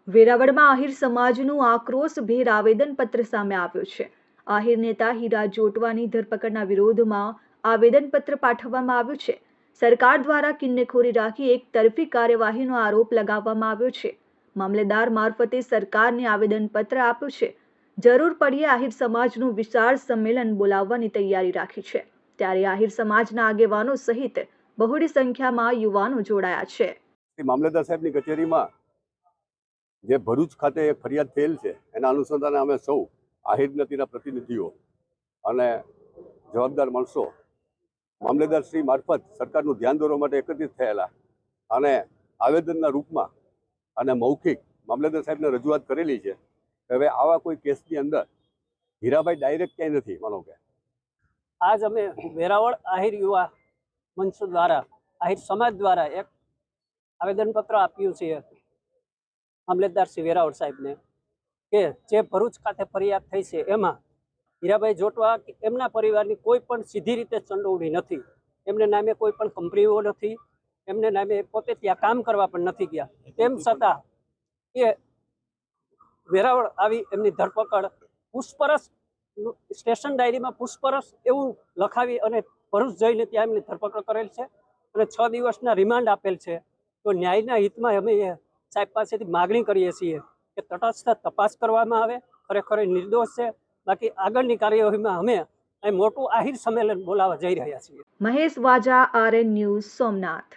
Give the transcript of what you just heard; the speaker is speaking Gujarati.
વેરાવળમાં આહિર સમાજનું આક્રોશભેર આવેદનપત્ર સામે આવ્યું છે। આહિર નેતા હીરા જોટવાની ધરપકડના વિરોધમાં આવેદનપત્ર પાઠવવામાં આવ્યું છે। સરકાર દ્વારા કિન્નખોરી રાખી એક તરફી કાર્યવાહીનો આરોપ લગાવવામાં આવ્યો છે। મામલેદાર મારફતે સરકારને આવેદનપત્ર આપ્યું છે। જરૂર પડીએ આહિર સમાજનું વિશાળ સંમેલન બોલાવવાની તૈયારી રાખી છે। ત્યારે આહિર સમાજના આગેવાનો સહિત બહોળી સંખ્યામાં યુવાનો જોડાયા છે। મામલેદાર સાહેબની કચેરીમાં જે ભરૂચ ખાતે એક ફરિયાદ થયેલ છે એના અનુસંધાને અમે સૌ આહિર જ્ઞાતિના પ્રતિનિધિઓ અને જવાબદાર માણસો મામલેદાર શ્રી મારફત સરકારનું ધ્યાન દોરવા માટે એકત્રિત થયેલા અને આવેદનના રૂપમાં અને મૌખિક મામલેદાર સાહેબને રજૂઆત કરેલી છે। હવે આવા કોઈ કેસની અંદર હીરાભાઈ ડાયરેક્ટ ક્યાંય નથી, માનો કે આજ અમે વેરાવળ આહિર યુવા મંચ દ્વારા આહિર સમાજ દ્વારા એક આવેદનપત્ર આપ્યું છે મામલેદાર શ્રી વેરાવળ સાહેબને કે જે ભરૂચ ખાતે ફરિયાદ થઈ છે એમાં હીરાભાઈ જોટવા એમના પરિવારની કોઈ પણ સીધી રીતે સંડોવણી નથી। એમને નામે કોઈ પણ કંપનીઓ નથી, એમને નામે પોતે ત્યાં કામ કરવા પણ નથી ગયા। તેમ છતાં એ વેરાવળ આવી એમની ધરપકડ પૂછપરછ સ્ટેશન ડાયરીમાં પૂછપરછ એવું લખાવી અને ભરૂચ જઈને ત્યાં એમની ધરપકડ કરેલ છે અને 6 દિવસના રિમાન્ડ આપેલ છે। તો ન્યાયના હિતમાં અમે સાહેબ પાસેથી માગણી કરીએ છીએ કે તટસ્થ તપાસ કરવામાં આવે, ખરેખર નિર્દોષ છે। બાકી આગળની કાર્યવાહીમાં અમે અહીં મોટું આહિર સંમેલન બોલાવવા જઈ રહ્યા છીએ। મહેશ વાજા, RN ન્યૂઝ, સોમનાથ।